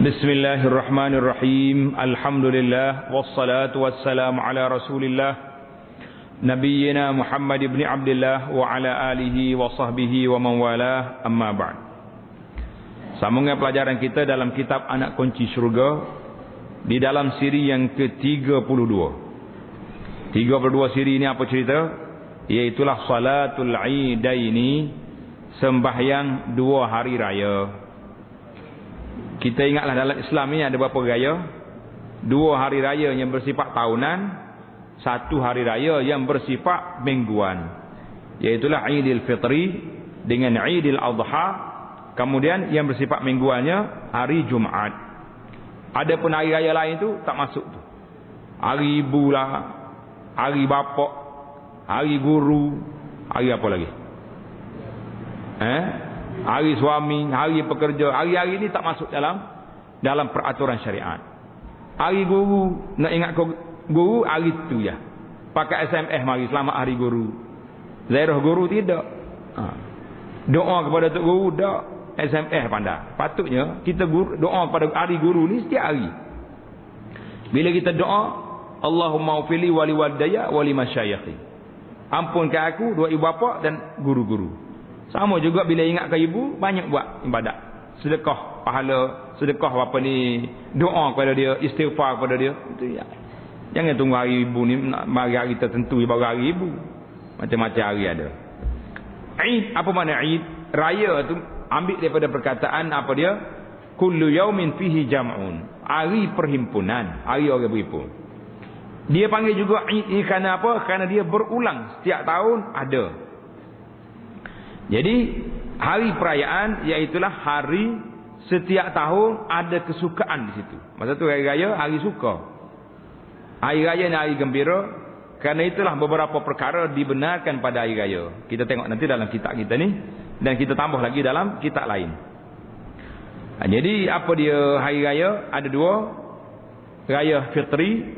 Bismillahirrahmanirrahim. Alhamdulillah wassalatu wassalamu ala Rasulillah nabiyyina Muhammad ibn Abdullah wa ala alihi wa sahbihi wa man walah, amma ba'd. Sambungan pelajaran kita dalam kitab Anak Kunci Syurga di dalam siri yang ke-32. 32 siri ini apa cerita? Iaitulah salatul Aidaini, sembahyang dua hari raya. Kita ingatlah dalam Islam ni ada berapa raya? Dua hari raya yang bersifat tahunan, satu hari raya yang bersifat mingguan, iaitulah Aidil Fitri dengan Aidil Adha. Kemudian yang bersifat mingguannya hari Jumaat. Ada pun hari raya lain tu tak masuk tu. Hari ibu lah, hari bapa, hari guru, hari apa lagi? Hari suami, hari pekerja, hari-hari ni tak masuk dalam peraturan syariat. Hari guru, nak ingat guru, hari tu je. Pakai SMS mari selamat hari guru. Ziarah guru tidak. Doa kepada tok guru tak. SMS pandai. Patutnya kita doa pada hari guru ni setiap hari. Bila kita doa, Allahumma ufili wali walidayya wali masyayikhi. Ampunkan aku, dua ibu bapa dan guru-guru. Sama juga bila ingatkan ibu, banyak buat ibadat. Sedekah pahala, sedekah apa ni, doa kepada dia, istighfar kepada dia. Itu ya. Jangan tunggu hari ibu ni, mari hari tertentu baru hari ibu. Macam-macam hari ada. Eid, apa makna Eid? Raya tu ambil daripada perkataan apa dia? Kullu yaumin fihi jam'un. Hari perhimpunan, hari orang berhimpun. Dia panggil juga Eid ni kerana apa? Kerana dia berulang setiap tahun ada. Jadi hari perayaan iaitulah hari setiap tahun ada kesukaan di situ. Masa tu hari raya, hari suka. Hari raya ni hari gembira. Kerana itulah beberapa perkara dibenarkan pada hari raya. Kita tengok nanti dalam kitab kita ni, dan kita tambah lagi dalam kitab lain. Jadi apa dia hari raya? Ada dua. Raya Fitri.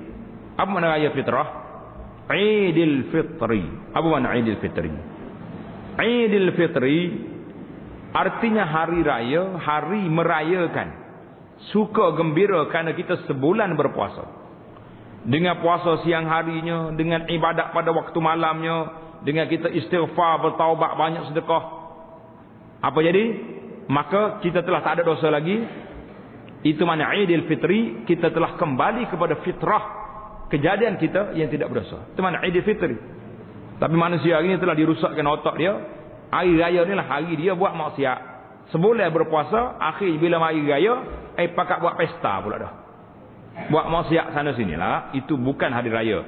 Apa makna raya fitrah? Aidil Fitri. Apa makna Aidil Fitri? Aidil Fitri artinya hari raya, hari merayakan, suka gembira kerana kita sebulan berpuasa. Dengan puasa siang harinya, dengan ibadat pada waktu malamnya, dengan kita istighfar, bertaubat, banyak sedekah. Apa jadi? Maka kita telah tak ada dosa lagi. Itu makna Aidil Fitri, kita telah kembali kepada fitrah kejadian kita yang tidak berdosa. Itu makna Aidil Fitri. Tapi manusia hari ini telah dirusakkan otak dia. Hari raya ni lah hari dia buat maksiat. Sebulan berpuasa, akhir bila hari raya, pakat buat pesta pula dah. Buat maksiat sana sini lah. Itu bukan hari raya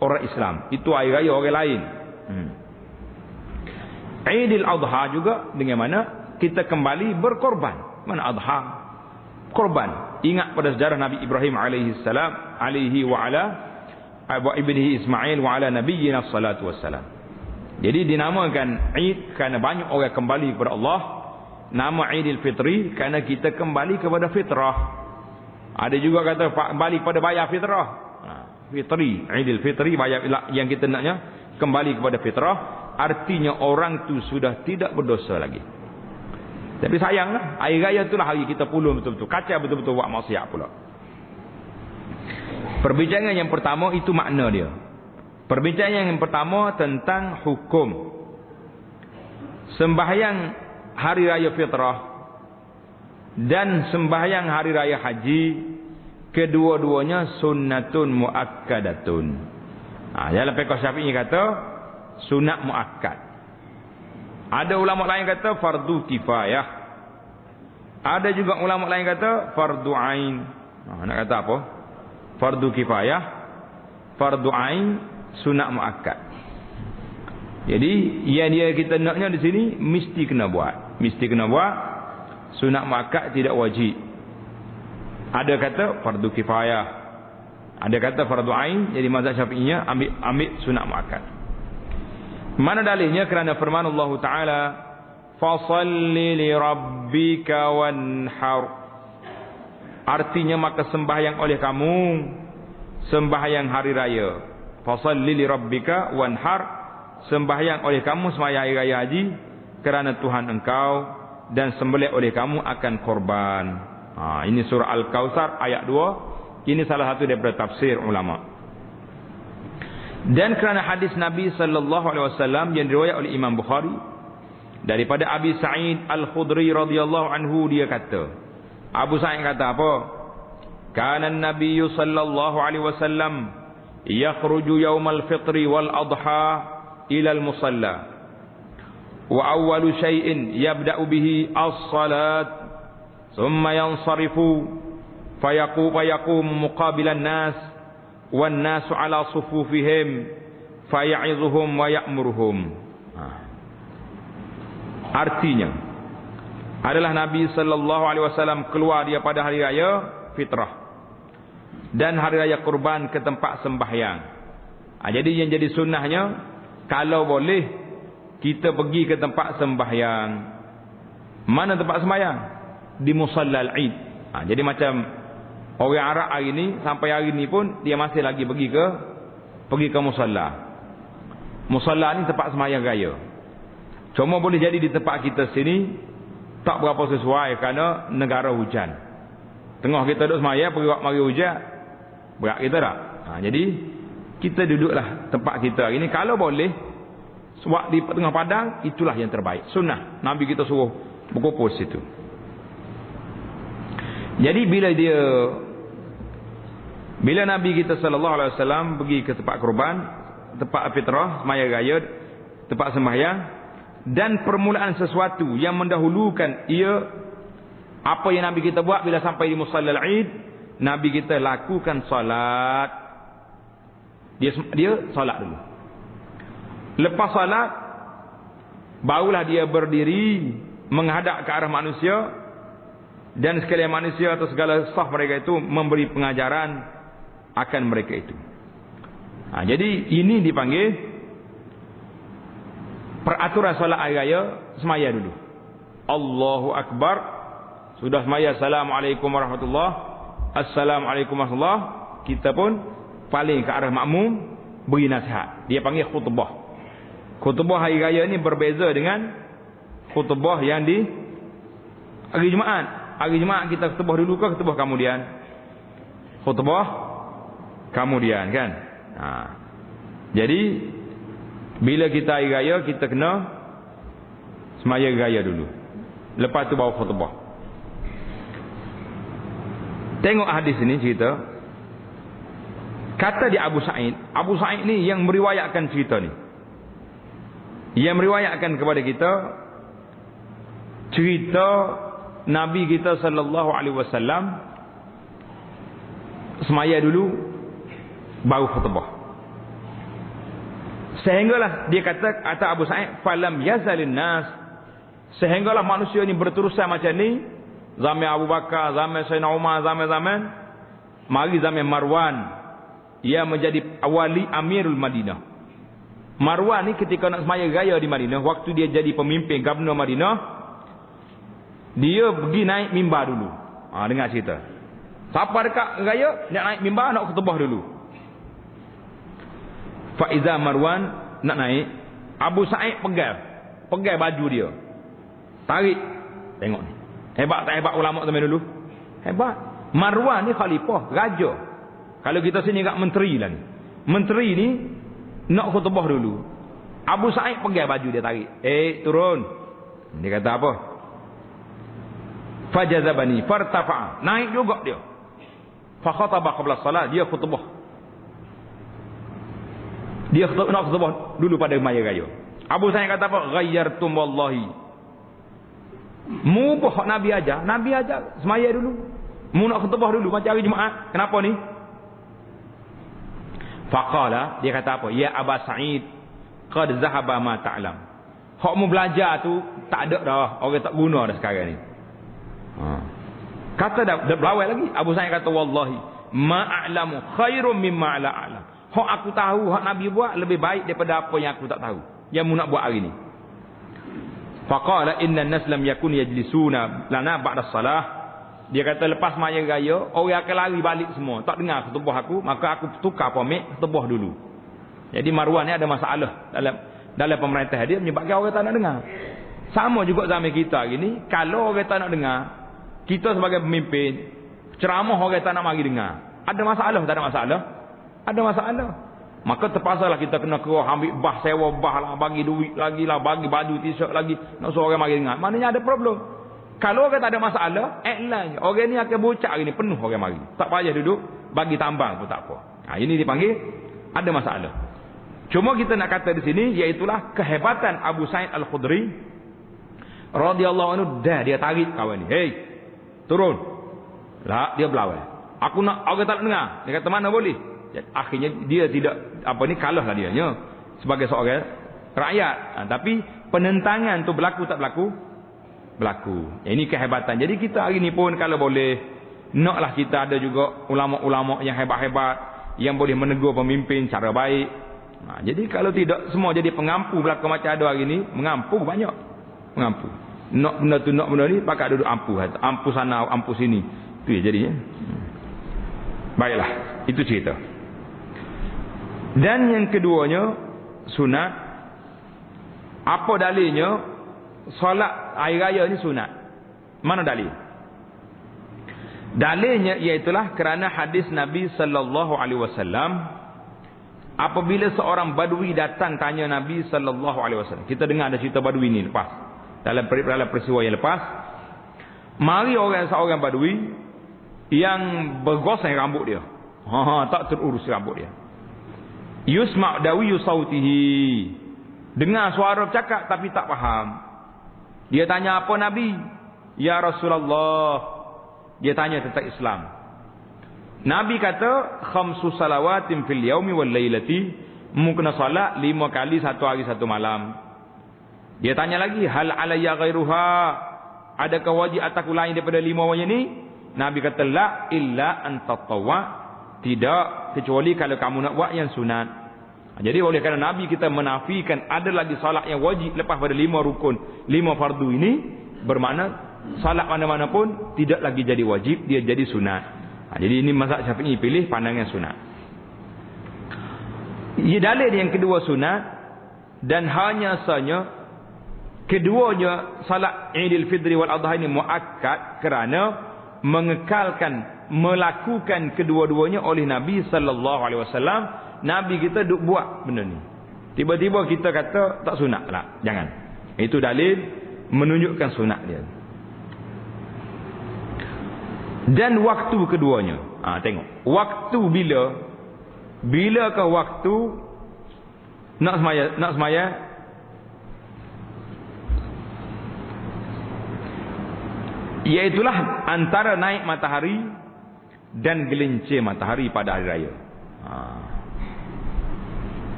orang Islam. Itu hari raya orang lain. Aidil Adha juga dengan mana kita kembali berkorban. Mana Adha? Korban. Ingat pada sejarah Nabi Ibrahim alaihissalam, alaihi wa ala wa ibnihi Ismail wa ala nabiyyina salatu wassalam. Jadi dinamakan Eid kerana banyak orang kembali kepada Allah. Nama Aidil Fitri kerana kita kembali kepada fitrah. Ada juga kata kembali kepada bayar fitrah. Fitri, Aidil Fitri, bayar yang kita naknya kembali kepada fitrah. Artinya orang tu sudah tidak berdosa lagi. Tapi sayanglah, hari raya itulah hari kita pulung betul-betul, kacau betul-betul buat maksiat pula. Perbincangan yang pertama itu makna dia. Perbincangan yang pertama tentang hukum sembahyang hari raya fitrah dan sembahyang hari raya haji, kedua-duanya sunnatun muakkadatun. Dalam fiqh Syafi'i kata sunat muakkad. Ada ulama lain kata fardu kifayah. Ada juga ulama lain kata fardu ain. Nak kata apa? Fardu kifayah, fardu ain, sunat muakkad. Jadi yang dia kita naknya di sini mesti kena buat. Mesti kena buat. Sunat muakkad tidak wajib. Ada kata fardu kifayah. Ada kata fardu ain. Jadi mazhab Syafi'inya ambil sunat muakkad. Mana dalilnya? Kerana firman Allah Taala, "Fashalli li rabbika wanhar." Artinya maka sembahyang oleh kamu sembahyang hari raya. Fashalli li rabbika wanhar, sembahyang oleh kamu sembahyang hari raya haji kerana Tuhan engkau, dan sembelih oleh kamu akan korban. Ini surah Al-Kautsar ayat 2. Ini salah satu daripada tafsir ulama. Dan kerana hadis Nabi sallallahu alaihi wasallam yang diriwayat oleh Imam Bukhari daripada Abi Sa'id Al-Khudri radhiyallahu anhu, dia kata, Abu Sa'id kata apa? Kana an-nabiy sallallahu alaihi wasallam yakhruju yaumal fitri wal adha ila al-musalla wa awwalu shay'in yabda'u bihi as-salat thumma yansarifu fayaqum muqabilan nas wan nasu ala sufufihim faya'izuhum wa ya'muruhum. Artinya adalah Nabi sallallahu alaihi wasallam keluar dia pada hari raya fitrah dan hari raya kurban ke tempat sembahyang. Jadi yang jadi sunnahnya, kalau boleh kita pergi ke tempat sembahyang. Mana tempat sembahyang? Di musalla al-Eid. Jadi macam orang Arab hari ni, sampai hari ni pun dia masih lagi pergi ke musalla. Musalla ni tempat sembahyang raya. Cuma boleh jadi di tempat kita sini tak berapa sesuai kerana negara hujan. Tengah kita duduk sembahyang, pergi mari hujan, berat kita tak? Jadi kita duduklah tempat kita hari ni. Kalau boleh sebab di tengah padang, itulah yang terbaik. Sunnah Nabi kita suruh berkumpul situ. Jadi bila Nabi kita sallallahu alaihi wasallam pergi ke tempat kurban, tempat fitrah, sembahyang raya, tempat sembahyang, dan permulaan sesuatu yang mendahulukan ia, apa yang Nabi kita buat bila sampai di musalla al-Eid, Nabi kita lakukan salat. Dia salat dulu. Lepas salat barulah dia berdiri menghadap ke arah manusia, dan sekalian manusia atau segala saf mereka itu memberi pengajaran akan mereka itu. Jadi ini dipanggil peraturan solat hari raya. Semaya dulu, Allahu Akbar, sudah semaya Assalamualaikum warahmatullahi, Assalamualaikum warahmatullahi, kita pun paling ke arah makmum beri nasihat. Dia panggil khutbah. Khutbah hari raya ni berbeza dengan khutbah yang di hari Jumaat. Hari Jumaat kita khutbah dulu ke khutbah kemudian? Khutbah kemudian, kan? Jadi bila kita hari raya, kita kena semaya raya dulu, lepas tu baru khutbah. Tengok hadis ini cerita. Kata di Abu Sa'id ni yang meriwayatkan cerita ni, yang meriwayatkan kepada kita cerita Nabi kita sallallahu alaihi wasallam semaya dulu baru khutbah. Sehinggalah dia kata Abu Sa'id, falam yazalin nas, sehinggalah manusia ni berterusan macam ni. Zaman Abu Bakar, zaman Sayyidina Umar, zaman mari zaman Marwan, ia menjadi wali Amirul Madinah. Marwan ni ketika nak semaya raya di Madinah, waktu dia jadi pemimpin Gubernur Madinah, dia pergi naik mimbar dulu. Dengar cerita. Siapa dekat raya nak naik mimbar, nak khutbah dulu. Faiza Marwan nak naik, Abu Sa'id pegang baju dia, tarik. Tengok ni, hebat tak hebat ulama zaman dulu? Hebat. Marwan ni khalifah, raja. Kalau kita sini kat menteri lah ni. Menteri ni nak khutbah dulu, Abu Sa'id pegang baju dia, tarik. Turun. Dia kata apa? Fajazabani fartafa, naik juga dia. Fa khataba qabla salat, dia khutbah. Dia nak khutbah dulu pada maya raya. Abu Sa'id kata apa? Ghayyartum wallahi. Mu hak Nabi ajar semaya dulu. Mu nak khutbah dulu macam hari Jumaat. Kenapa ni? Faqala, dia kata apa? Ya Aba Sa'id, qad zahaba ma ta'lam. Hak mu belajar tu tak ada dah, orang tak guna dah sekarang ni. Kata dah berlawai lagi. Abu Sa'id kata wallahi ma a'lamu khairum mimma la a'lam. Hak aku tahu, hak Nabi buat lebih baik daripada apa yang aku tak tahu, yang mu nak buat hari ni. Faqala inna an-nas lam yakun yajlisuna lana ba'da salah. Dia kata lepas maya raya, orang akan lari balik semua, tak dengar khutbah aku, maka aku tukar pamit khutbah dulu. Jadi Marwan ni ada masalah dalam pemerintah dia, menyebabkan orang tak nak dengar. Sama juga zaman kita hari ni, kalau orang tak nak dengar, kita sebagai pemimpin ceramah orang tak nak mari dengar. Ada masalah tak ada masalah? Ada masalah. Maka terpaksalah kita kena keluar ambil bah, sewa bah lah, bagi duit lagi lah, bagi baju t-shirt lagi, nak suruh orang mari dengar. Maknanya ada problem. Kalau orang tak ada masalah, iklan je. Orang ni akan bocak hari ni, penuh orang mari. Tak payah duduk, bagi tambang pun tak apa. Ini dipanggil ada masalah. Cuma kita nak kata di sini, iaitulah kehebatan Abu Sa'id Al-Khudri radhiyallahu anhu. Dia tarik kawan ni. Hey, turun. Lah, dia berlawan. Aku nak, orang tak nak dengar. Dia kata mana boleh. Akhirnya dia tidak kalah lah dia sebagai seorang rakyat. Tapi penentangan tu berlaku tak berlaku? Berlaku. Ini kehebatan. Jadi kita hari ni pun kalau boleh, naklah kita ada juga ulama-ulama yang hebat-hebat yang boleh menegur pemimpin cara baik. Jadi kalau tidak semua jadi pengampu berlaku macam ada hari ni, mengampu banyak. Mengampu. Nak benda tu nak benda ni pakai duduk ampu. Ampu sana, ampu sini. Tu je jadinya. Baiklah, itu cerita. Dan yang keduanya sunat. Apa dalilnya? Solat hari raya ni sunat. Mana dalil? Dalilnya iaitulah kerana hadis Nabi sallallahu alaihi wasallam, apabila seorang badui datang tanya Nabi sallallahu alaihi wasallam. Kita dengar ada cerita badui ni lepas. Dalam peristiwa yang lepas, mari seorang badui yang bergoseng rambut dia. Tak terurus rambut dia. Yusma' dawiyu sautihi. Dengar suara bercakap tapi tak faham. Dia tanya apa Nabi? Ya Rasulullah. Dia tanya tentang Islam. Nabi kata, khamsu salawatin fil yaumi wal lailati. Mungkena salat 5 kali satu hari satu malam. Dia tanya lagi, hal alayya ghairuha? Adakah wajib atasku lain daripada 5 wajib ni? Nabi kata, la illa an tatawwa. Tidak, kecuali kalau kamu nak buat yang sunat. Jadi oleh kerana Nabi kita menafikan ada lagi salat yang wajib lepas pada 5 rukun, 5 fardu ini, bermakna salat mana-mana pun tidak lagi jadi wajib, dia jadi sunat. Jadi ini mazhab Syafi'i pilih pandangan sunat. Ia dalil yang kedua sunat, dan hanya sahaja keduanya salat Idul Fitri wal Adha ini muakkad kerana mengekalkan melakukan kedua-duanya oleh Nabi sallallahu alaihi wasallam. Nabi kita duk buat benda ni. Tiba-tiba kita kata tak sunat lah. Jangan. Itu dalil menunjukkan sunat dia. Dan waktu keduanya. Tengok. Waktu bila? Bilakah waktu nak semaya? Iaitulah antara naik matahari dan gelincir matahari pada hari raya.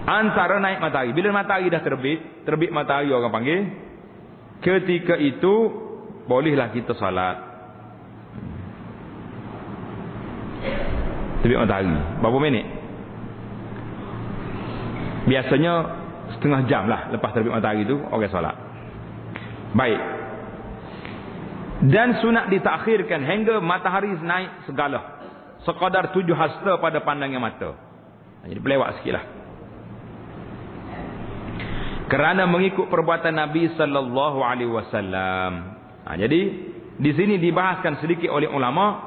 Antara naik matahari. Bila matahari dah terbit matahari orang panggil, ketika itu bolehlah kita salat. Terbit matahari. Berapa minit? Biasanya setengah jam lah lepas terbit matahari itu orang salat. Baik. Dan sunat ditakhirkan hingga matahari naik segala. Sekadar 7 hasta pada pandangan mata. Jadi pelewat sikit lah. Kerana mengikut perbuatan Nabi sallallahu alaihi wasallam. Jadi di sini dibahaskan sedikit oleh ulama,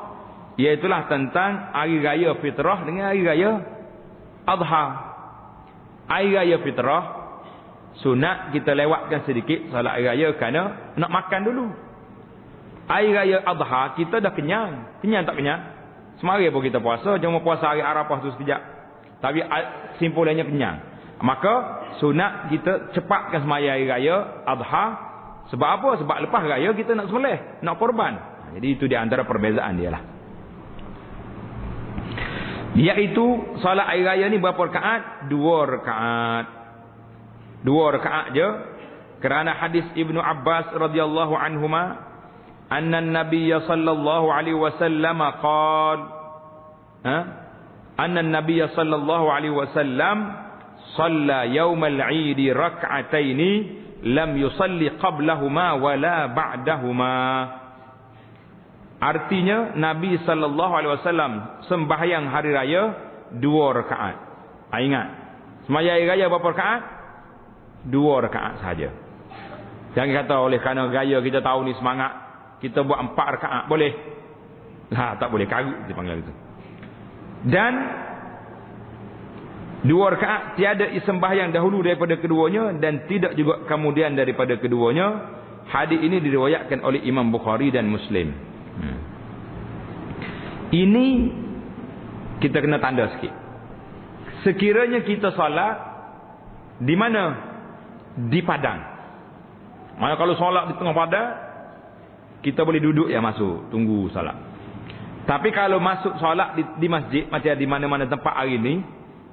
iaitulah tentang hari raya fitrah dengan hari raya adha. Hari raya fitrah sunat kita lewatkan sedikit salat hari raya kerana nak makan dulu. Hari raya adha kita dah kenyang. Kenyang tak kenyang? Semari pun kita puasa, cuma puasa hari Arafah tu sekejap. Tapi simpulannya kenyang. Maka sunat kita cepatkan semaya hari raya adha. Sebab apa? Sebab lepas raya kita nak sembelih, nak korban. Jadi itu di antara perbezaan dia lah. Iaitu salat hari raya ni berapa rakaat? 2 rakaat. 2 rakaat je. Kerana hadis Ibnu Abbas radhiyallahu anhuma, anna an-nabiy sallallahu alaihi wasallam qala, anna an-nabiy sallallahu alaihi wasallam shalla yaumal 'id rak'ataini lam yusalli qablahuma wala ba'dahuma. Artinya Nabi sallallahu alaihi wasallam sembahyang hari raya 2 rakaat. Ingat, sembahyang hari raya berapa rakaat? 2 rakaat saja. Jangan kata oleh kerana raya kita tahu ni semangat, kita buat 4 rakaat boleh? Tak boleh, karut dia panggil itu. Dan 2 rakaat tiada sembahyang dahulu daripada keduanya dan tidak juga kemudian daripada keduanya. Hadis ini diriwayatkan oleh Imam Bukhari dan Muslim. Ini kita kena tanda sikit. Sekiranya kita solat di mana? Di padang. Mana kalau solat di tengah padang, kita boleh duduk ya masuk, tunggu solat. Tapi kalau masuk solat di masjid, macam di mana-mana tempat hari ini,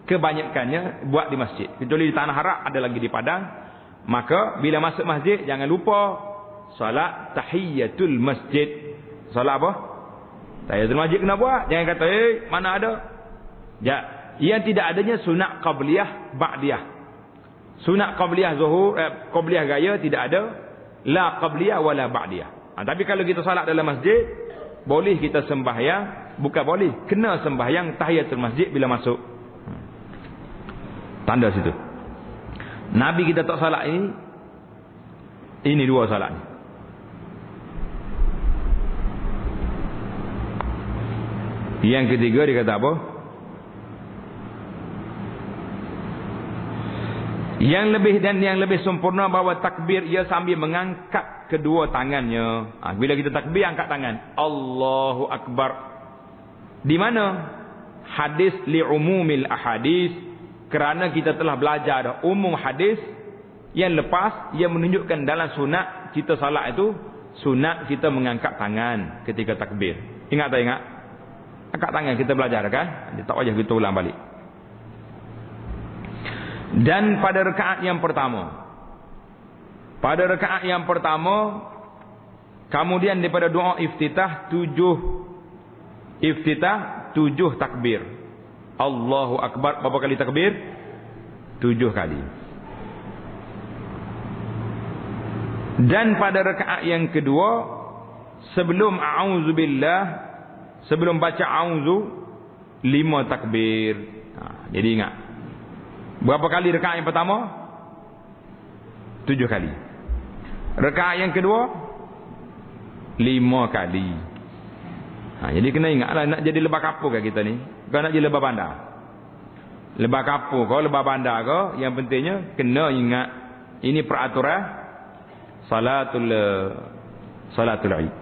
kebanyakannya buat di masjid. Kecuali di Tanah Harak ada lagi di padang. Maka bila masuk masjid, jangan lupa solat tahiyatul masjid. Solat apa? Tahiyatul masjid kena buat. Jangan kata, mana ada? Ya, yang tidak adanya sunat qabliyah, ba'diyah. Sunat qabliyah zuhur, qabliyah gaya tidak ada. La qabliyah wala ba'diyah. Tapi kalau kita salat dalam masjid, boleh kita sembahyang. Bukan boleh, kena sembahyang tahiyatul masjid bila masuk. Tanda situ. Nabi kita tak salat ini 2 salat ni. Yang ketiga dia kata apa? Yang lebih sempurna bahawa takbir ia sambil mengangkat kedua tangannya. Bila kita takbir angkat tangan. Allahu Akbar. Di mana? Hadis li'umumil ahadis. Kerana kita telah belajar umum hadis yang lepas yang menunjukkan dalam sunat kita salat itu sunat kita mengangkat tangan ketika takbir. Ingat tak ingat? Angkat tangan kita belajar kan? Tak payah kita ulang balik. Dan pada rakaat yang pertama, kemudian daripada doa iftitah 7 takbir. Allahu Akbar. Berapa kali takbir? 7 kali. Dan pada rakaat yang kedua, sebelum a'udzubillah, sebelum baca a'udzu, 5 takbir. Jadi ingat. Berapa kali rakaat yang pertama? 7 kali. Rakaat yang kedua 5 kali. Jadi kena ingatlah, nak jadi lebah kapur ke kita ni? Bukan nak jadi lebah bandar. Lebah kapur ke, lebah bandar ke, yang pentingnya kena ingat ini peraturan salatul Id.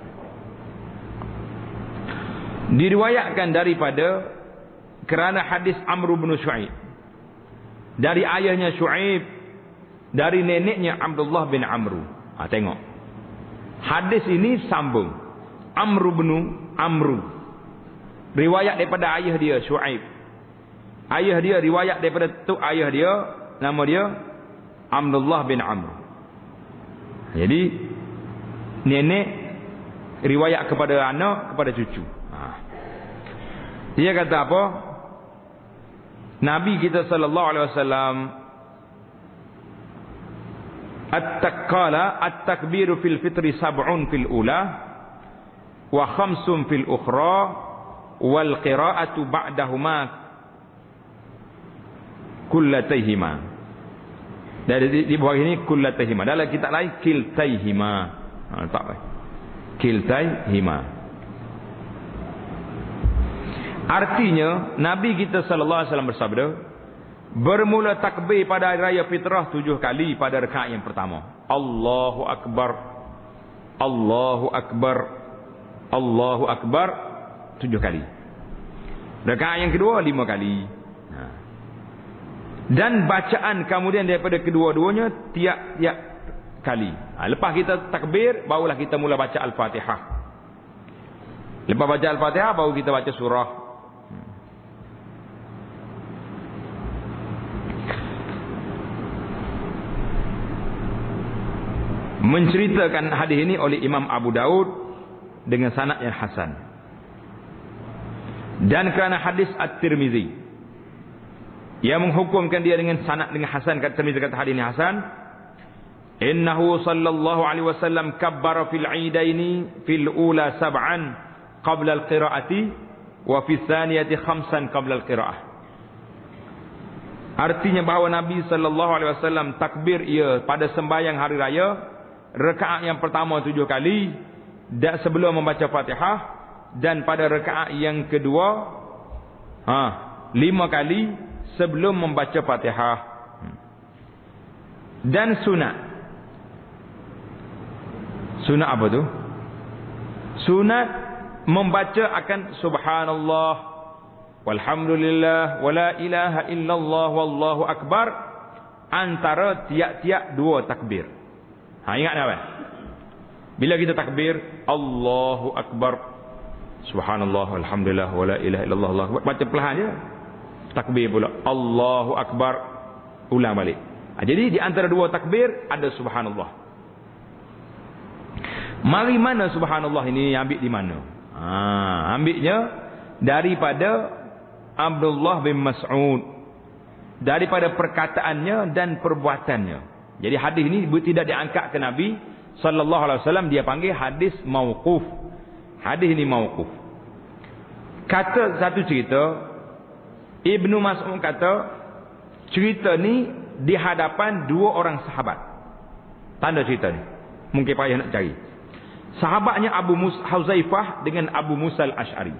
Diriwayatkan daripada kerana hadis Amr bin Shu'aib, dari ayahnya Shu'aib, dari neneknya Abdullah bin Amru. Tengok. Hadis ini sambung. Amr bin Amru. Riwayat daripada ayah dia Shu'aib. Ayah dia riwayat daripada ayah dia, nama dia Abdullah bin Amr. Jadi nenek riwayat kepada anak, kepada cucu. Dia kata apa? Nabi kita sallallahu alaihi wasallam at-takbiru fil fitri sab'un fil ula wa khamsun fil ukhra wal qira'atu ba'dahuma kullatayhima. Dari di bawah ini kullatayhima. Dalam kitab lain kiltayhima. Tak apa. Kiltayhima. Artinya Nabi kita sallallahu alaihi wasallam bersabda, bermula takbir pada hari raya fitrah 7 kali pada rakaat yang pertama. Allahu Akbar, Allahu Akbar, Allahu Akbar 7 kali. Rakaat yang kedua 5 kali. Dan bacaan kemudian daripada kedua-duanya tiap-tiap kali. Lepas kita takbir, barulah kita mula baca Al-Fatihah. Lepas baca Al-Fatihah, baru kita baca surah. Menceritakan hadis ini oleh Imam Abu Daud dengan sanad yang hasan. Dan kerana hadis At-Tirmizi yang menghukumkan dia dengan sanad dengan hasan, kata Tirmizi kata hadis ini hasan. Innahu sallallahu alaihi wasallam kabbara fil aidaini fil ula sab'an qabla al-qira'ati wa fi tsaniyati khamsan qabla al-qira'ah. Artinya bahawa Nabi sallallahu alaihi wasallam takbir ia pada sembahyang hari raya, rakaat yang pertama 7 kali, dan sebelum membaca Fatihah, dan pada rakaat yang kedua 5 kali sebelum membaca Fatihah. Dan sunat apa tu? Sunat membaca akan subhanallah walhamdulillah wala ilaha illallah wallahu akbar antara tiap-tiap 2 takbir. Ingat tak apa? Bila kita takbir Allahu akbar subhanallah alhamdulillah wala ilaha illallah Allahu akbar, baca perlahan je. Takbir pula Allahu akbar, ulang balik. Jadi di antara 2 takbir ada subhanallah. Mari mana subhanallah ini ambil di mana? Ambilnya daripada Abdullah bin Mas'ud, daripada perkataannya dan perbuatannya. Jadi hadis ini tidak diangkat ke Nabi sallallahu alaihi wasallam, dia panggil hadis mauquf. Hadis ini mauquf. Kata satu cerita, Ibnu Mas'ud kata cerita ni di hadapan 2 orang sahabat. Tanda cerita ni mungkin payah nak cari. Sahabatnya Abu Huzaifah dengan Abu Musa al-Ash'ari.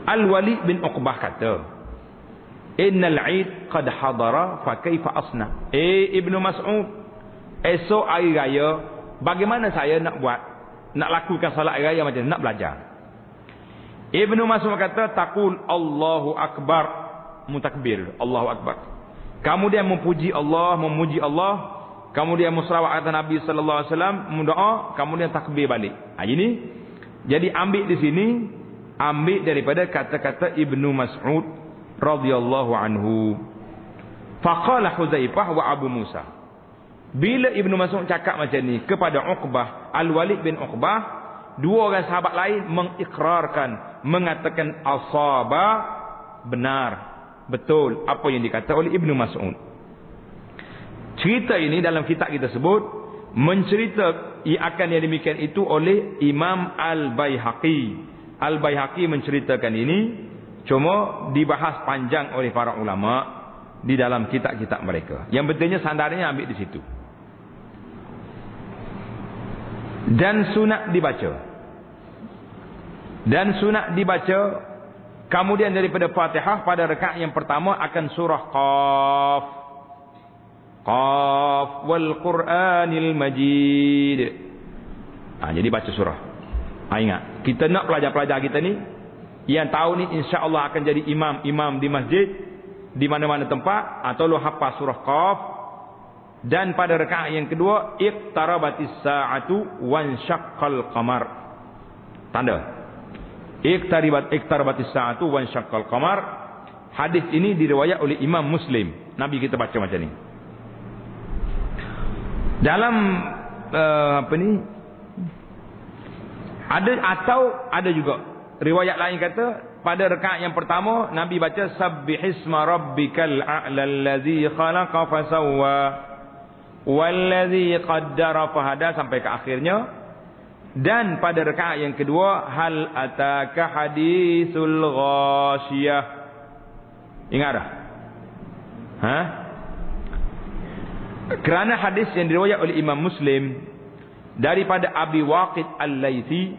Al-Walid bin Uqbah kata, innal 'id qad hadara fa kaifa asna. Ibnu Mas'ud, esok hari raya bagaimana saya nak buat, nak lakukan solat hari raya macam nak belajar. Ibnu Mas'ud kata, taqul Allahu akbar, mutakbir Allahu akbar. Kemudian memuji Allah, memuji Allah, kemudian musrawat atas Nabi sallallahu alaihi wasallam, mendoa, kemudian takbir balik. Ini jadi ambil di sini, ambil daripada kata-kata Ibnu Mas'ud radhiyallahu anhu. Faqala Huzaifah wa Abu Musa. Bila Ibnu Mas'ud cakap macam ni kepada Uqbah, Al-Walid bin Uqbah, 2 orang sahabat lain mengikrarkan, mengatakan asaba, benar, betul apa yang dikata oleh Ibnu Mas'ud. Cerita ini dalam kitab kita sebut mencerita akan yang demikian itu oleh Imam Al-Baihaqi. Al-Baihaqi menceritakan ini, cuma dibahas panjang oleh para ulama di dalam kitab-kitab mereka. Yang betulnya sandarnya ambil di situ. Dan sunat dibaca. Dan sunat dibaca. Kemudian daripada Fatihah pada rakaat yang pertama akan surah Qaf. Qaf wal Qur'anil Majid. Jadi baca surah. Ingat, kita nak pelajar-pelajar kita ni yang tahu ni insya-Allah akan jadi imam di masjid di mana-mana tempat, atau lu hafal surah Qaf. Dan pada rakaat yang kedua, iqtarabatis sa'atu wansyaqqal qamar. Tanda iqtarabatis sa'atu wansyaqqal qamar. Hadis ini diriwayat oleh Imam Muslim. Nabi kita baca macam ni. Dalam ada juga riwayat lain kata pada rakaat yang pertama Nabi baca sabbihisma rabbikal a'la allazi khalaqa fasawwa wallazi qaddara fahada sampai ke akhirnya. Dan pada rakaat yang kedua, hal ataka hadisul ghasyiyah. Ingat dah? Kerana hadis yang diriwayat oleh Imam Muslim daripada Abi Waqid Al-Laythi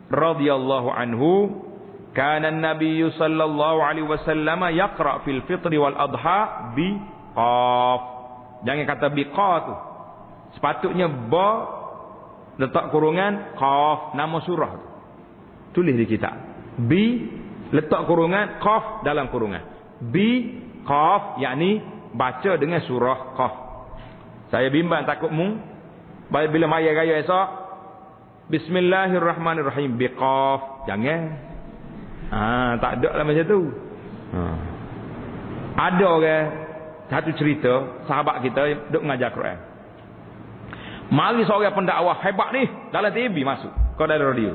radhiyallahu anhu, kana an-nabiy sallallahu alaihi wasallam yaqra fil fitri wal adha bi qaf. Jangan kata bi qaf tu. Sepatutnya ba letak kurungan qaf, nama surah tu. Tulis di kitab. Bi letak kurungan qaf dalam kurungan. Bi qaf, yakni baca dengan surah qaf. Saya bimbang takutmu bila maya raya esok bismillahirrahmanirrahim biqaf, jangan. Tak ada lah macam tu. Ada orang satu cerita sahabat kita duk mengajar Quran. Mari seorang pendakwah hebat ni dalam TV masuk ke dalam radio.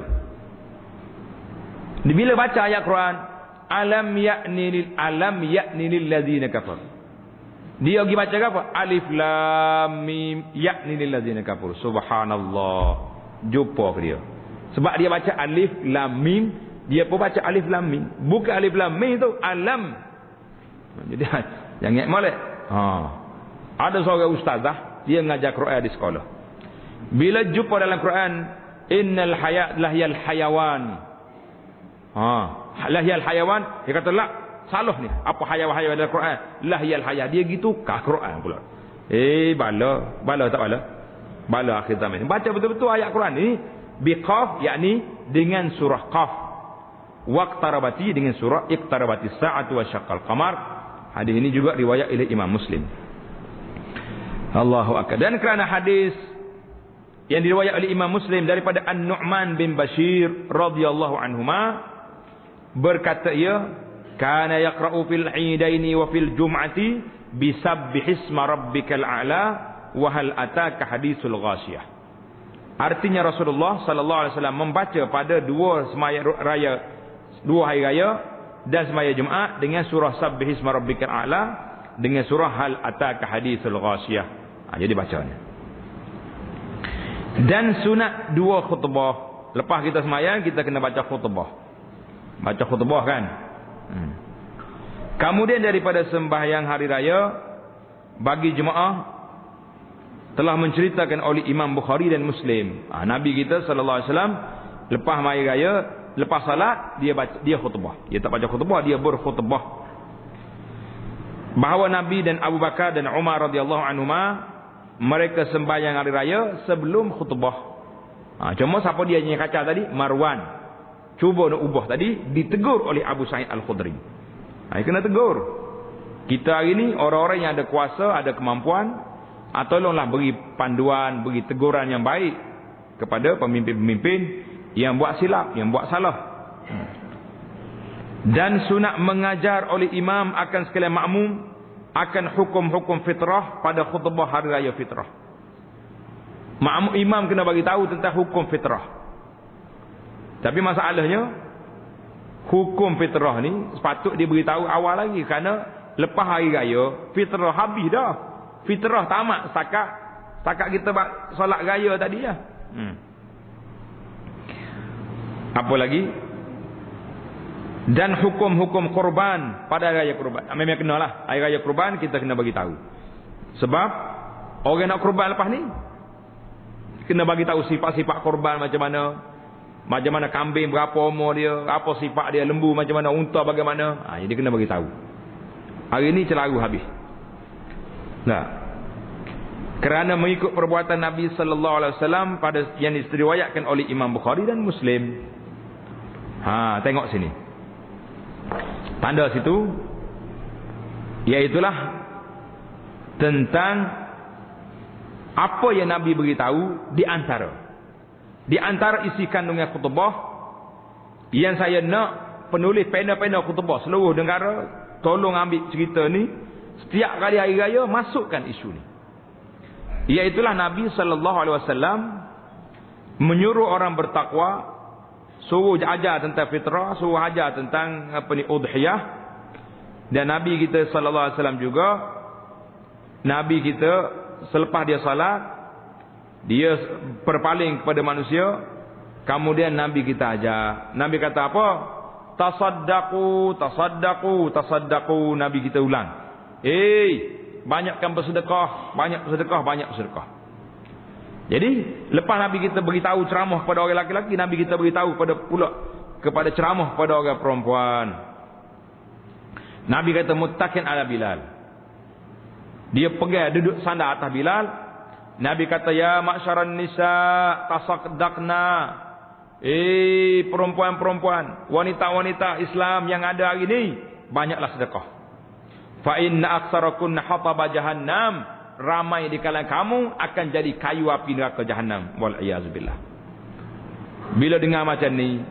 Bila baca ayat Quran, alam ya'ni lil ladzina kafaru. Dia pergi baca apa? Alif lam mim ya'ni lil ladzina kafaru. Subhanallah. Jumpa ke dia. Sebab dia baca alif lam mim, dia pun baca alif lam mim. Bukan alif lam mim tu, alam. Jadi jangan molek. Ada seorang ustazah, dia mengajar Quran di sekolah. Bila jumpa dalam Quran innal hayat lahyal hayawan. Lahyal hayawan, dia kata lah, salah ni. Apa hayawan dalam Quran? Lahyal hayat. Dia gitu kah Quran pula. Bala tak bala? Bala akhir zaman. Baca betul-betul ayat Quran ni biqaf, yakni dengan surah Qaf. Waqtarabati dengan surah Iqtarabati sa'atu wa syaqqal qamar. Hadis ini juga riwayat oleh Imam Muslim. Allahu akbar. Dan kerana hadis yang diriwayat oleh Imam Muslim daripada An-Nu'man bin Bashir radhiyallahu anhuma, berkata ia, kana yaqra'u fil 'idaini wa fil jum'ati bisabbihisma rabbikal a'la wa hal ataka hadisul ghashiyah. Artinya Rasulullah sallallahu alaihi wasallam membaca pada dua hari raya dan semaya Jumaat dengan surah Sabbihisma rabbikal a'la dengan surah hal ataka hadisul ghashiyah. Jadi bacanya. Dan sunat dua khutbah. Lepas kita sembahyang kita kena baca khutbah. Baca khutbah kan. Kemudian daripada sembahyang hari raya bagi jemaah telah menceritakan oleh Imam Bukhari dan Muslim. Nabi kita sallallahu alaihi wasallam lepas hari raya, lepas salat dia khutbah. Dia tak baca khutbah, dia berkhutbah. Bahawa Nabi dan Abu Bakar dan Umar radhiyallahu anhuma mereka sembahyang hari raya sebelum khutbah. Cuma siapa dia yang kacau tadi? Marwan. Cuba nak ubah tadi, ditegur oleh Abu Sa'id Al-Khudri. Kena tegur. Kita hari ni orang-orang yang ada kuasa, ada kemampuan, tolonglah beri panduan, beri teguran yang baik kepada pemimpin-pemimpin yang buat silap, yang buat salah. Dan sunat mengajar oleh imam akan sekalian makmum akan hukum-hukum fitrah pada khutbah hari raya fitrah. Imam kena bagi tahu tentang hukum fitrah. Tapi masalahnya hukum fitrah ni sepatut diberitahu awal lagi, kerana lepas hari raya fitrah habis dah. Fitrah tamat setakat kita solat raya tadi lah. Apa lagi? Dan hukum-hukum korban pada hari raya korban. Memang kena lah. Hari raya korban kita kena bagi tahu. Sebab orang nak korban lepas ni kena bagi tahu sifat-sifat korban macam mana. Macam mana kambing, berapa umur dia, apa sifat dia, lembu macam mana, unta bagaimana. Jadi kena bagi tahu. Hari ni celaru habis. Nah, kerana mengikut perbuatan Nabi sallallahu alaihi wasallam pada yang diriwayatkan oleh Imam Bukhari dan Muslim. Tengok sini. Tanda situ iaitulah tentang apa yang Nabi beritahu di antara isi kandungan khutbah yang saya nak penulis pena-pena khutbah seluruh negara tolong ambil cerita ni setiap kali hari raya masukkan isu ni. Iaitulah Nabi sallallahu alaihi wasallam menyuruh orang bertakwa, suruh ajar tentang fitrah, suruh ajar tentang udhiyah. Dan Nabi kita sallallahu alaihi wasallam juga, Nabi kita selepas dia salat, dia berpaling kepada manusia, kemudian Nabi kita ajar. Nabi kata apa? Tasaddaqu, tasaddaqu, tasaddaqu. Nabi kita ulang, banyakkan bersedekah, banyak bersedekah, banyak bersedekah. Jadi lepas Nabi kita beritahu ceramah kepada orang lelaki-lelaki, Nabi kita beritahu kepada ceramah kepada orang perempuan. Nabi kata muttaqin ala Bilal. Dia pegang duduk sandar atas Bilal. Nabi kata ya ma'syaran nisa tasaddaqna. Perempuan-perempuan, wanita-wanita Islam yang ada hari ini, banyaklah sedekah. Fa inna aktsarakunna hataba jahannam. Ramai di kalangan kamu akan jadi kayu api neraka jahanam. Wal iyazubillah. Bila dengar macam ni,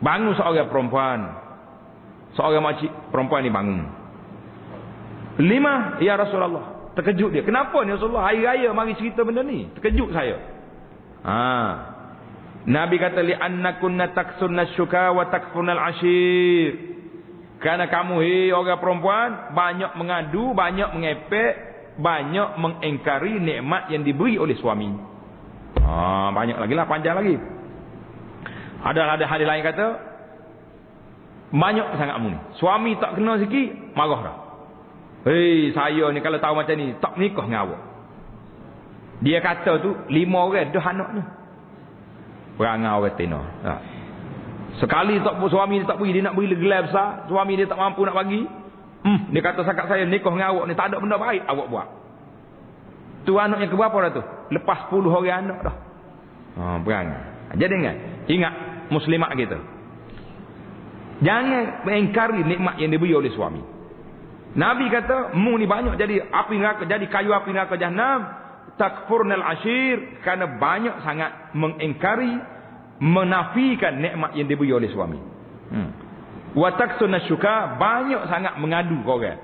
bangun seorang perempuan. Seorang makcik perempuan ni bangun. 5, ya Rasulullah. Terkejut dia. Kenapa ni Rasulullah? Hari raya mari cerita benda ni. Terkejut saya. Nabi kata li annakunna taksunna syuka wa takfunal ashir. Kerana kamu orang perempuan banyak mengadu, banyak mengepek, banyak mengingkari nikmat yang diberi oleh suami. Banyak lagi lah, panjang lagi. Ada hadis lain kata banyak sangat kamu ni. Suami tak kena sikit marah dah. Saya ni kalau tahu macam ni tak nikah dengan awak. Dia kata tu 5 orang dah anaknya. Perangai orang tino. Sekali suami dia tak beri, dia nak beri gelar besar, suami dia tak mampu nak bagi. Dia kata sakat saya nikah dengan awak ni tak ada benda baik awak buat. Tu anak yang keberapa dah tu? Lepas 10 orang anak dah. Perangai. Jadi ingat muslimat kita. Jangan mengingkari nikmat yang diberi oleh suami. Nabi kata, mu ni banyak jadi api neraka, jadi kayu api neraka Jahannam, takfurnal ashir, kerana banyak sangat mengingkari, menafikan nikmat yang diberi oleh suami. Wa taksunna syuka, banyak sangat mengadu ke orang.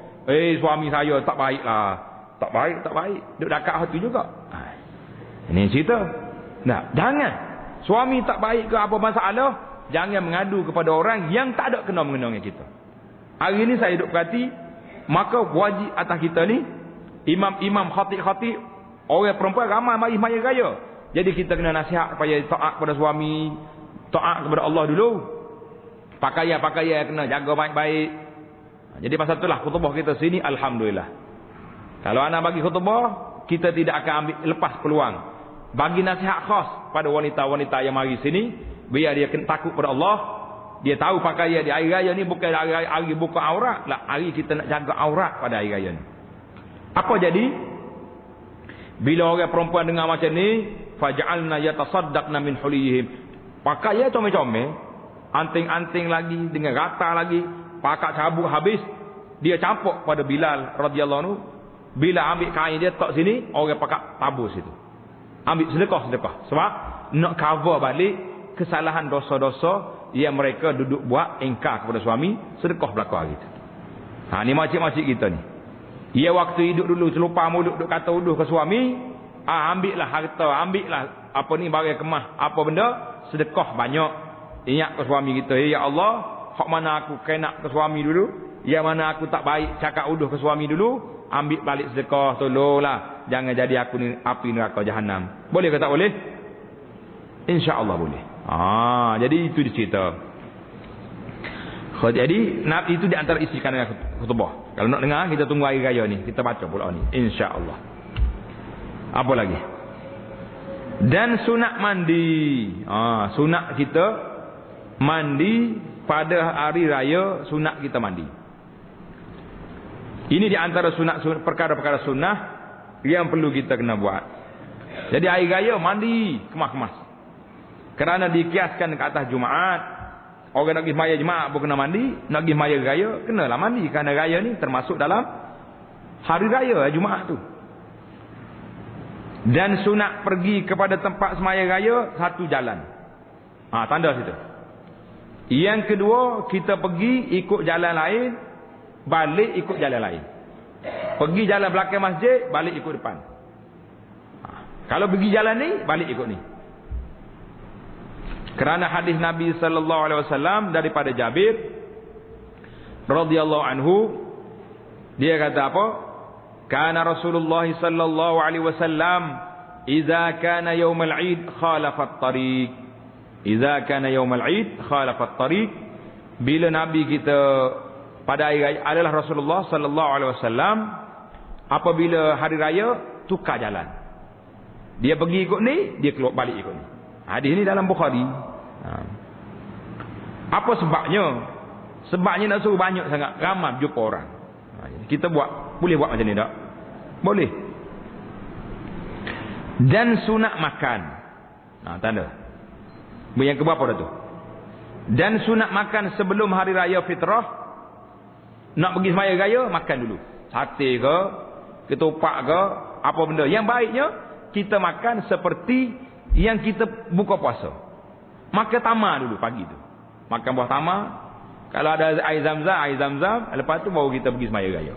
Suami saya tak baiklah. Tak baik. Duk dekat hati juga. Ini cerita. Nah, jangan. Suami tak baik ke apa masalah, jangan mengadu kepada orang yang tak ada kena-mengena dengan kita. Hari ini saya duk perhati, maka wajib atas kita ni, imam, khatib, orang perempuan ramai mari raya. Jadi kita kena nasihat supaya taat kepada suami, taat kepada Allah dulu. Pakaian kena jaga baik-baik. Jadi pasal itulah khutbah kita sini, alhamdulillah. Kalau anak bagi khutbah, kita tidak akan lepas peluang bagi nasihat khas pada wanita-wanita yang mari sini, biar dia takut pada Allah. Dia tahu pakaian di hari raya ni bukan hari buka aurat lah, hari kita nak jaga aurat pada hari raya ni. Apa jadi? Bila orang perempuan dengar macam ni, faj'alna yatasaddaqna min huliyihim. Pakaian comel-comel, anting-anting lagi, dengan rata lagi, pakat cabuk habis, dia campur pada Bilal radhiyallahu anhu. Bila ambil kain dia tak sini, orang pakat tabur situ. Ambil sedekah. Sebab nak cover balik kesalahan dosa-dosa yang mereka duduk buat ingkar kepada suami, sedekah berlaku hari itu. Ni makcik-makcik kita ni. Ia waktu hidup dulu celupar mulut duk kata uduh ke suami, ambillah harta, ambillah apa ni barang kemah, apa benda, sedekah banyak. Ingat ke suami kita, ya Allah, hak mana aku kena ke suami dulu, yang mana aku tak baik cakap uduh ke suami dulu, ambil balik sedekah, tolonglah, jangan jadi aku ni api neraka Jahannam. Boleh ke tak boleh? InsyaAllah boleh. Jadi itu cerita. Jadi itu di antara isi kandungan khutbah. Kalau nak dengar, kita tunggu hari raya ni, kita baca pula ni, insya-Allah. Apa lagi? Dan sunat mandi. Sunat kita mandi pada hari raya, sunat kita mandi. Ini di antara sunat perkara-perkara sunnah yang perlu kita kena buat. Jadi hari raya mandi kemas-kemas. Kerana dikiaskan ke atas Jumaat, orang nak pergi semaya Jumaat pun kena mandi, nak pergi semaya raya kenalah mandi, kerana raya ni termasuk dalam hari raya Jumaat tu. Dan sunat pergi kepada tempat semaya raya satu jalan. Tanda situ. Yang kedua, kita pergi ikut jalan lain, balik ikut jalan lain. Pergi jalan belakang masjid, balik ikut depan. Kalau pergi jalan ni, balik ikut ni. Kerana hadis Nabi sallallahu alaihi wasallam daripada Jabir radhiyallahu anhu, dia kata apa? Kana Rasulullah sallallahu alaihi wasallam idza kana yaumul Eid khalafa at-tariq. Idza kana yaumul Eid khalafa at-tariq. Bila Nabi kita pada hari raya adalah Rasulullah sallallahu alaihi wasallam, apabila hari raya tukar jalan. Dia pergi ikut ni, dia keluar balik ikut ni. Hadis ni dalam Bukhari. Apa sebabnya? Sebabnya nak suruh banyak sangat, ramai jumpa orang. Kita boleh buat macam ni tak? Boleh. Dan sunat makan. Tanda. Yang keberapa dah tu? Dan sunat makan sebelum hari raya fitrah. Nak pergi semaya raya, makan dulu. Sate ke, ketupat ke, apa benda. Yang baiknya kita makan seperti yang kita buka puasa. Makan tamar dulu pagi tu. Makan buah tamar. Kalau ada air zam-zam, lepas tu baru kita pergi semaya raya.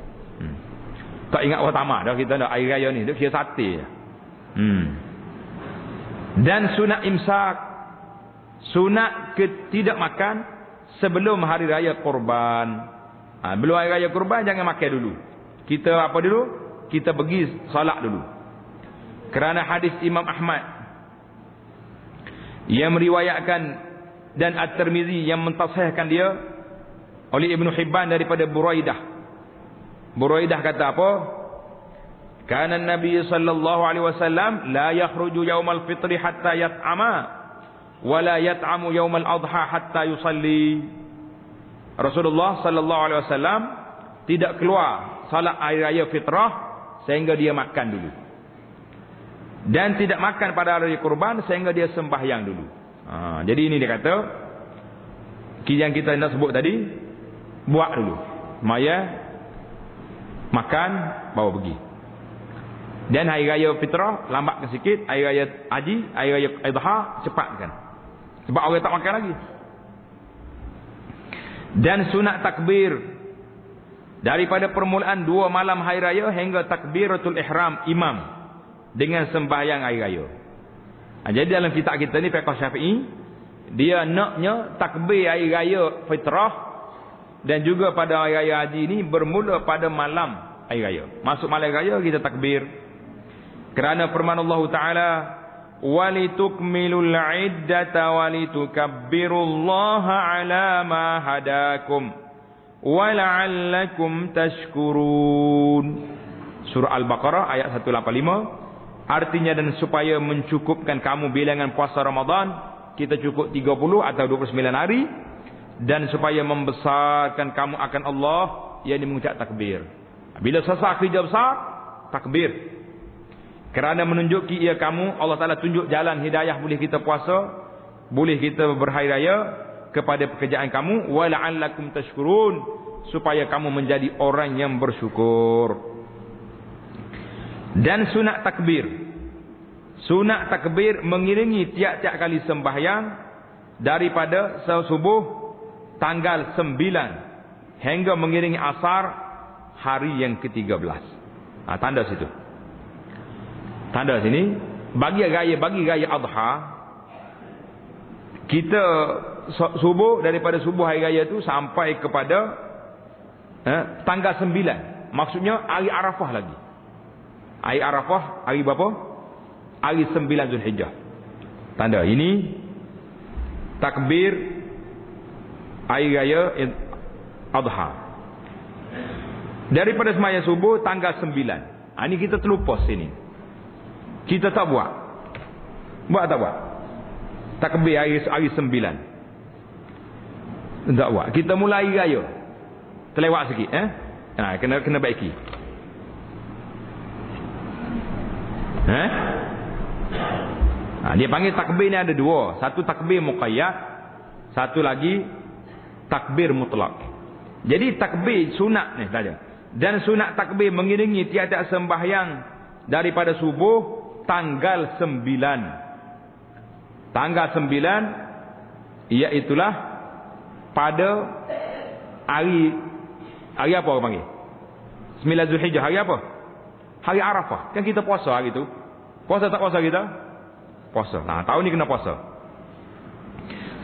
Tak ingat buah tamar dah kita dah air raya ni, dia kira sate. Dan sunat imsak. Sunat tidak makan sebelum hari raya kurban. Belum hari raya kurban jangan makan dulu. Kita apa dulu? Kita pergi solat dulu. Kerana hadis Imam Ahmad yang meriwayatkan dan At-Tirmizi yang mentasihkan dia oleh Ibn Hibban daripada Buraidah. Buraidah kata apa? Kana Nabi sallallahu alaihi wasallam la yakhruju yaumal fitri hatta yat'ama wala yat'amu yaumal adha hatta yusalli. Rasulullah sallallahu alaihi wasallam tidak keluar salat hari raya fitrah sehingga dia makan dulu. Dan tidak makan pada hari kurban sehingga dia sembahyang dulu. Jadi ini dia kata, yang kita nak sebut tadi, buat dulu. Maya makan baru pergi. Dan hari raya fitrah lambatkan sikit, hari raya haji, hari raya adha cepatkan. Sebab orang tak makan lagi. Dan sunat takbir daripada permulaan 2 malam hari raya hingga takbiratul ihram imam dengan sembahyang hari raya. Jadi dalam kitab kita ni fiqh Syafi'i, dia naknya takbir hari raya fitrah dan juga pada hari raya haji ni bermula pada malam hari raya. Masuk malam hari raya kita takbir. Kerana firman Allah Taala, walitukmilul iddata walitukabbirullaha ala ma hadakum wa la'allakum tashkurun. Surah Al-Baqarah ayat 185. Artinya, dan supaya mencukupkan kamu bilangan puasa Ramadan, kita cukup 30 atau 29 hari, dan supaya membesarkan kamu akan Allah, yakni mengucap takbir. Bila selesai kerja besar, takbir. Kerana menunjuki ia kamu, Allah Ta'ala tunjuk jalan hidayah, boleh kita puasa, boleh kita berhari raya kepada pekerjaan kamu, wa la'allakum tashkurun, supaya kamu menjadi orang yang bersyukur. Dan sunat takbir. Sunat takbir mengiringi tiap-tiap kali sembahyang daripada subuh tanggal 9 hingga mengiringi asar hari yang ke-13. Tanda situ. Tanda sini, bagi raya adha, kita subuh, daripada subuh hari raya tu sampai kepada tanggal 9. Maksudnya hari Arafah lagi. Hari Arafah hari berapa? Hari 9 Zulhijjah. Tanda ini takbir hari raya adha. Daripada sembahyang subuh tanggal 9. Ini kita terlupa sini. Kita tak buat. Buat tak buat? Takbir hari 9. Tak buat. Kita mulai raya. Terlewat sikit. Kena baiki. Dia panggil takbir ni ada 2. Satu takbir muqayyad, satu lagi takbir mutlak. Jadi takbir sunat ni saja. Dan sunat takbir mengiringi tiap-tiap sembahyang daripada subuh tanggal 9. Tanggal 9 iaitulah pada hari apa orang panggil? 9 Zulhijjah. Hari apa? Hari Arafah. Kan kita puasa hari tu. Puasa tak puasa kita? Puasa. Tahun ni kena puasa.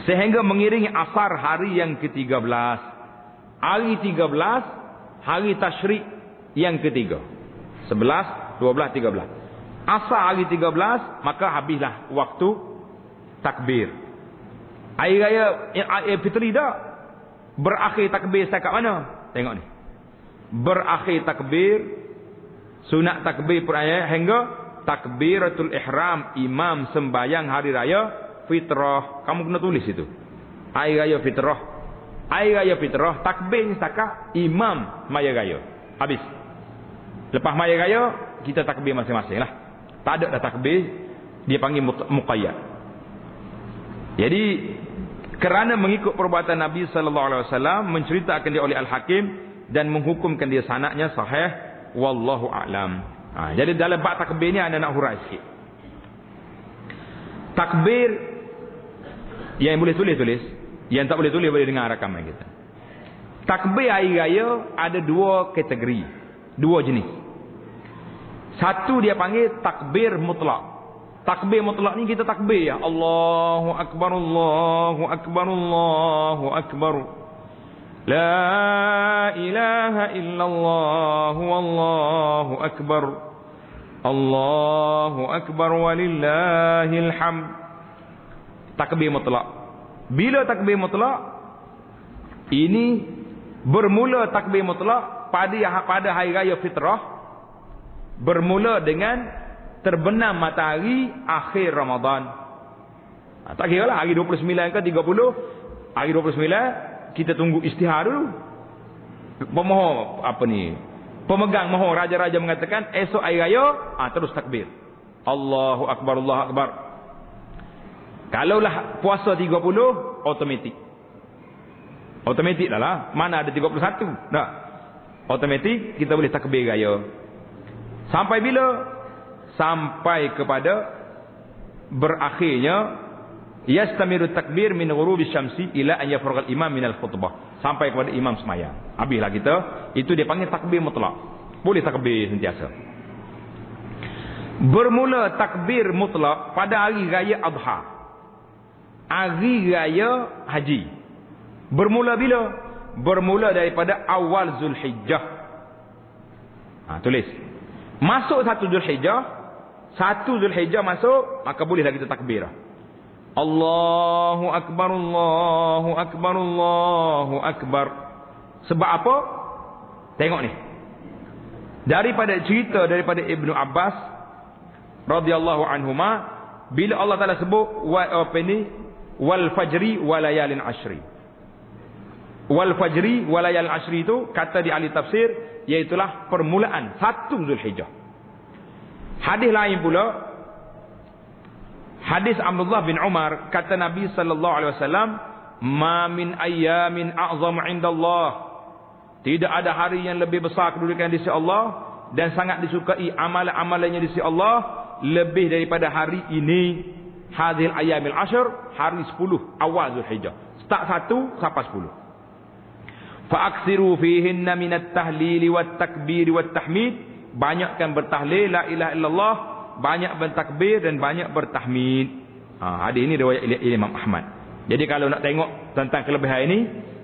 Sehingga mengiringi asar hari yang ke-13. Hari 13 hari tasyrik yang ke-3. 11, 12, 13. Asar hari 13, maka habislah waktu takbir. Hari raya fitri dah berakhir takbir setakat mana? Tengok ni. Berakhir takbir, sunat takbir perayaan hingga takbiratul ihram imam sembahyang hari raya fitrah. Kamu kena tulis itu. Hari raya fitrah. Hari raya fitrah takbir setakat imam maya raya. Habis. Lepas maya raya kita takbir masing-masing lah. Tak ada dah takbir, dia panggil muqayyad. Jadi kerana mengikut perbuatan Nabi sallallahu alaihi wasallam, menceritakan dia oleh Al-Hakim dan menghukumkan dia sanadnya sahih, wallahu a'lam. Jadi dalam bab takbir ni anda nak hurai sikit. Takbir yang boleh tulis, yang tak boleh tulis boleh dengar rakaman kita. Takbir hari raya ada 2 kategori, 2 jenis. Satu dia panggil takbir mutlak. Takbir mutlak ni kita takbir ya, Allahu akbar, Allahu akbar, Allahu akbar. La ilaha illallah wallahu akbar. Allahu akbar walillahil hamd. Takbir mutlak. Bila takbir mutlak? Ini bermula takbir mutlak pada hari raya fitrah. Bermula dengan terbenam matahari akhir Ramadan. Tak kira lah hari 29 ke 30. Hari 29 kita tunggu istihar dulu. Pemohon pemegang mohon raja-raja mengatakan esok hari raya terus takbir. Allahu akbar, Allahu akbar. Kalaulah puasa 30 automatik. Automatik lah. Mana ada 31? Tak. Automatik kita boleh takbir raya. Sampai bila? Sampai kepada berakhirnya yastamiru takbir min ghurubi syamsi ila an yafrugha al-imam min al-khutbah. Sampai kepada imam sembahyang. Habislah kita. Itu dia panggil takbir mutlak. Boleh takbir sentiasa. Bermula takbir mutlak pada hari raya Adha. Hari raya haji. Bermula bila? Bermula daripada awal Zulhijjah. Tulis. Masuk 1 Zulhijjah. 1 Zulhijjah masuk, maka bolehlah kita takbir. Allahu akbar, Allahu akbar, Allahu akbar. Sebab apa? Tengok ni. Daripada cerita daripada Ibnu Abbas radhiyallahu anhuma, bila Allah Taala sebut wal fajri wa layalin ashri. Wal fajri wa layalin ashri itu kata di ahli tafsir iaitulah permulaan 1 Zulhijjah. Hadis lain pula, hadis Abdullah bin Umar, kata Nabi sallallahu alaihi wasallam, "Ma min ayyamin a'zamu 'indallah." Tidak ada hari yang lebih besar kedudukan di sisi Allah dan sangat disukai amalan-amalannya di sisi Allah lebih daripada hari ini. Hadhil ayyamil ashr, hari 10 awal Zulhijjah. Start 1 sampai 10. Fa aksiru fihinna minat tahlil wat takbir wat tahmid. Banyakkan bertahlil la ilaha illallah, banyak bertakbir dan banyak bertahmid. Hadis ini riwayat Imam Ahmad. Jadi kalau nak tengok tentang kelebihan ini,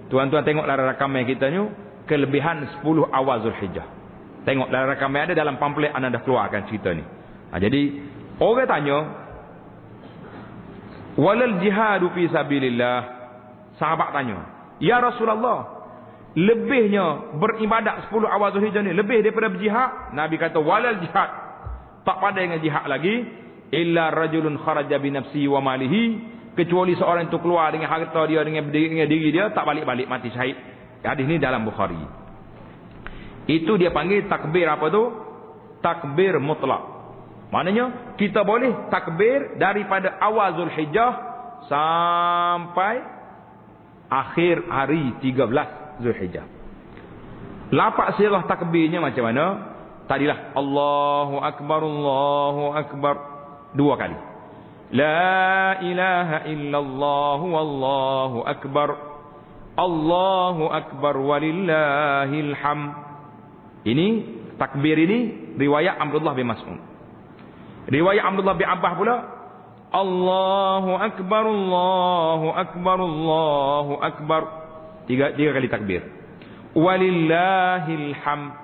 tuan-tuan tengoklah rakaman kita ni, kelebihan 10 awal Zulhijjah. Tengoklah rakaman ada dalam pamflet anda dah keluarkan cerita ni. Jadi orang tanya, walal jihadu fi sabilillah. Sahabat tanya, ya Rasulullah, lebihnya beribadat 10 awal Zulhijjah ni lebih daripada berjihad? Nabi kata walal jihad, tak pada dengan jihad lagi, illa rajulun kharaja bi nafsi wa malihi, kecuali seorang itu keluar dengan harta dia, dengan diri dia, tak balik-balik mati syahid. Hadis ni dalam Bukhari. Itu dia panggil takbir apa tu? Takbir mutlak. Maknanya kita boleh takbir daripada awal Zulhijjah sampai akhir hari 13 Zulhijjah. Lapak sirah takbirnya macam mana? Tadilah Allahu akbar, Allahu akbar 2 kali. La ilaha illallah wallahu akbar. Allahu akbar walillahil hamd. Ini takbir ini riwayat Abdullah bin Mas'ud. Riwayat Abdullah bin Abbas pula, Allahu akbar, Allahu akbar, Allahu akbar. 3 kali takbir. Walillahil hamd.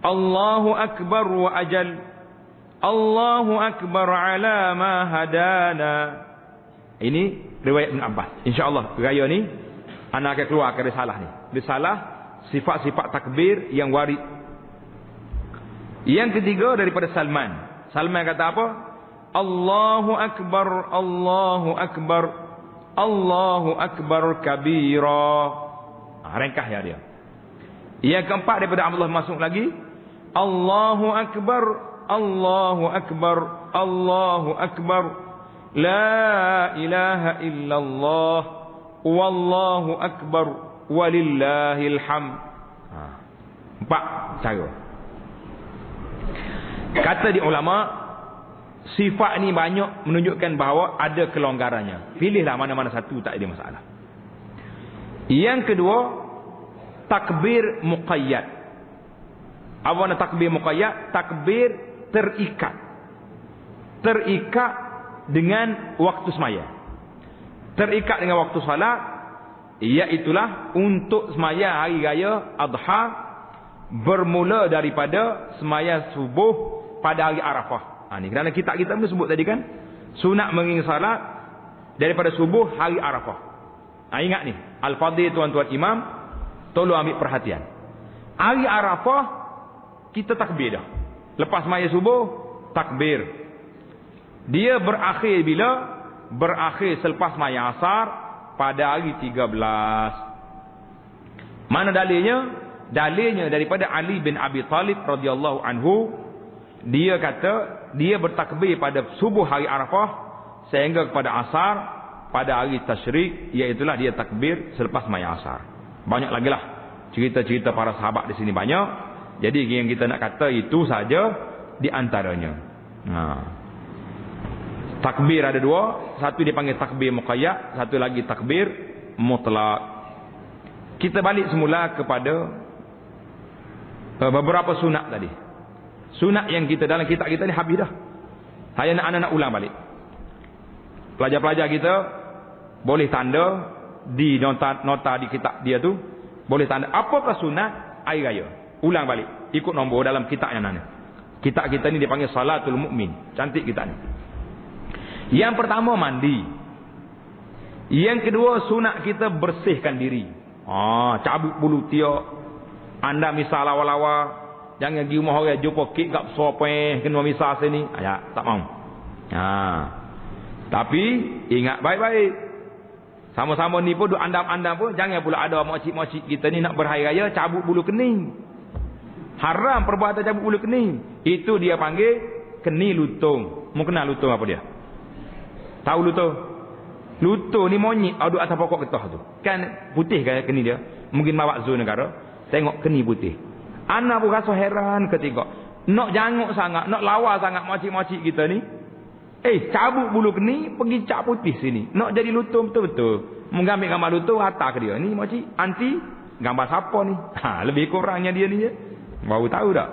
Allahu akbar wa ajal. Allahu akbar ala ma hadana. Ini riwayat Ibn Abbas. InsyaAllah raya ni anak akan keluar ke risalah ni. Risalah sifat-sifat takbir yang warid. Yang ketiga daripada Salman. Salman kata apa? Allahu akbar, Allahu akbar, Allahu akbar kabira. Ringkas ya dia. Yang keempat daripada Abdullah masuk lagi, Allahu akbar, Allahu akbar, Allahu akbar, la ilaha illallah, wallahu akbar, walillahil hamd. 4 cara. Kata di ulama, sifat ni banyak menunjukkan bahawa ada kelonggarannya. Pilihlah mana-mana satu, tak ada masalah. Yang kedua, takbir muqayyad. Apa makna takbir muqayyad? Takbir terikat. Terikat dengan waktu semaya. Terikat dengan waktu salat, iaitulah untuk semaya hari raya Adha bermula daripada semaya subuh pada hari Arafah. Ni kerana kita pun sebut tadi kan, sunat mengiring salat daripada subuh hari Arafah. Ingat ni, al-fadhil tuan-tuan imam, tolong ambil perhatian. Hari Arafah kita takbir dah. Lepas semaya subuh takbir. Dia berakhir bila? berakhir selepas maya asar pada hari 13. Mana dalilnya? Dalilnya daripada Ali bin Abi Talib radhiyallahu anhu. Dia kata dia bertakbir pada subuh hari Arafah sehingga kepada asar pada hari tasyrik, iaitulah dia takbir selepas maya asar. Banyak lagi lah cerita-cerita para sahabat di sini banyak. Jadi yang kita nak kata itu saja di antaranya. Takbir ada dua, satu dipanggil takbir muqayyad, satu lagi takbir mutlak. Kita balik semula kepada beberapa sunat tadi. Sunat yang kita dalam kitab kita ni habis dah. Saya nak anak-anak ulang balik. Pelajar-pelajar kita boleh tanda di nota di kitab dia tu, boleh tanda apakah sunat hari raya. Ulang balik, ikut nombor dalam kitab yang mana. Kitab kita ni dipanggil Salatul Mukmin. Cantik kitab ni. Yang pertama mandi. Yang kedua sunat kita bersihkan diri. Cabut bulu tiak. Anda misal lawa-lawa, jangan pergi rumah orang jumpa kek kat sopeh kena misal sini. Ya, tak mau. Tapi ingat baik-baik. Sama-sama ni pun duk andam-andam pun jangan pula ada makcik-makcik kita ni nak berhari raya cabut bulu kening. Haram perbuatan cabut bulu kening. Itu dia panggil keni lutung. Mu kenal lutung apa dia? Tahu lutung? Lutung ni monyet duduk atas pokok getah tu. Kan putih kan keni dia. Mungkin mawak zon negara. Tengok keni putih. Anak pun rasa heran ketika nak janguk sangat, nak lawa sangat makcik-makcik kita ni. Cabut bulu keni, pergi cap putih sini. Nak jadi lutung betul-betul. Mengambil gambar lutung atas ke dia. Ni makcik, anti gambar siapa ni? Lebih kurangnya dia ni je. Baru tahu tak?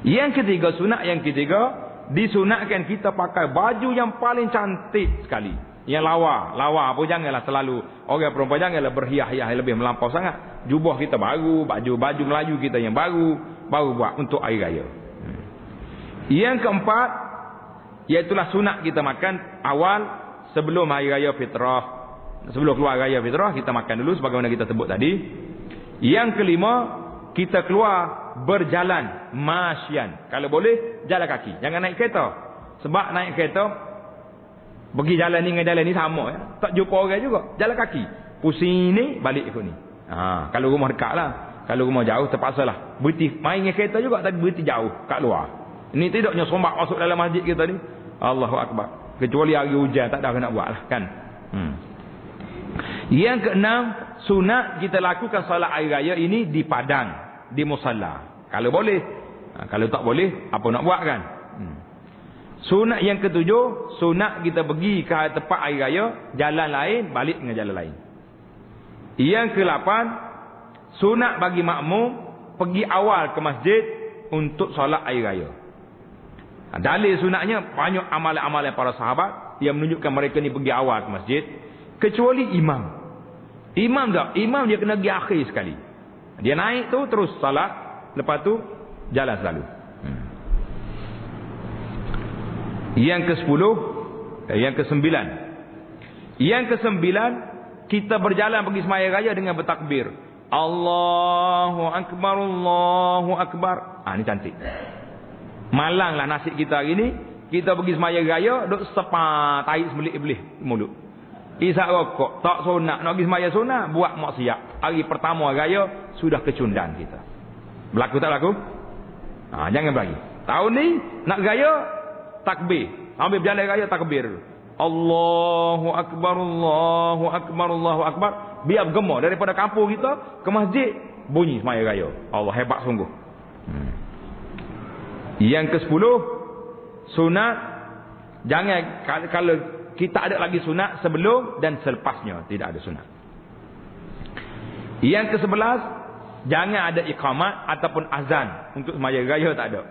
Yang ketiga, sunat yang ketiga, disunatkan kita pakai baju yang paling cantik sekali. Yang lawa. Lawa pun janganlah selalu. Orang perempuan janganlah berhias-hias lebih melampau sangat. Jubah kita baru, baju Melayu kita yang baru buat untuk hari raya. Yang keempat, iaitulah sunat kita makan awal sebelum hari raya fitrah. Sebelum keluar raya fitrah, kita makan dulu sebagaimana kita sebut tadi. Yang kelima, kita keluar berjalan masyan. Kalau boleh jalan kaki, jangan naik kereta. Sebab naik kereta pergi jalan ni dengan jalan ni sama ya. Tak jumpa orang juga. Jalan kaki, pusing ni balik ikut ni. Kalau rumah dekat lah. Kalau rumah jauh terpaksalah berhenti main dengan kereta juga, tapi berhenti jauh kat luar. Ini tidaknya sombak masuk dalam masjid kita ni. Allahu Akbar. Kecuali hari hujan tak ada nak buat lah kan. Yang keenam, sunat kita lakukan solat hari raya ini di padang, di musalla. Kalau boleh. Kalau tak boleh, apa nak buat kan. Sunat yang ketujuh, sunat kita pergi ke tempat hari raya, jalan lain, balik dengan jalan lain. Yang ke-8, sunat bagi makmum pergi awal ke masjid untuk solat hari raya. Dalil sunatnya banyak amalan-amalan para sahabat yang menunjukkan mereka ni pergi awal ke masjid, kecuali imam. Imam tak? Imam dia kena pergi akhir sekali. Dia naik tu terus salat, lepas tu jalan selalu. Yang ke-10, yang ke-9. Yang ke-9, kita berjalan pergi sembahyang raya dengan bertakbir. Allahu Akbar, Allahu Akbar. Ini cantik. Malanglah nasib kita hari ni. Kita pergi sembahyang raya, duk sepa tahi sebelit-belit mulut. Isap rokok, tak sunat. Nak pergi sembahyang sunat, buat maksiat. Hari pertama raya, sudah kecundan kita. Berlaku tak berlaku? Jangan berlagi. Tahun ni, nak raya, takbir. Ambil berjalan raya, takbir. Allahu Akbar, Allahu Akbar, Allahu Akbar. Biar bergema daripada kampung kita ke masjid, bunyi sembahyang raya. Allah hebat sungguh. Yang ke-10, sunat. Jangan, kalau kita ada lagi sunat sebelum dan selepasnya, tidak ada sunat. Yang ke-11, jangan ada iqamat ataupun azan untuk sembahyang raya, tak ada.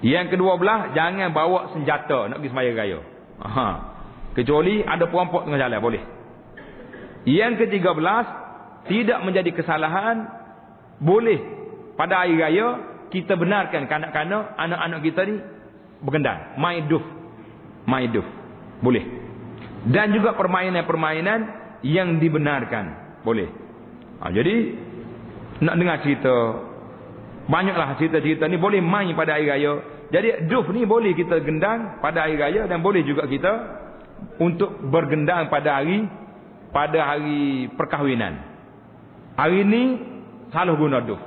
Yang ke-12, jangan bawa senjata nak pergi sembahyang raya. Kecuali ada perampok tengah jalan, boleh. Yang ke-13, tidak menjadi kesalahan, boleh pada hari raya kita benarkan kanak-kanak, anak-anak kita ni bergendang, main duf, boleh. Dan juga permainan-permainan yang dibenarkan, boleh. Jadi nak dengar cerita, banyaklah cerita-cerita ni boleh main pada hari raya. Jadi duf ni boleh kita gendang pada hari raya dan boleh juga kita untuk bergendang pada hari perkahwinan. Hari ni selalu guna duf.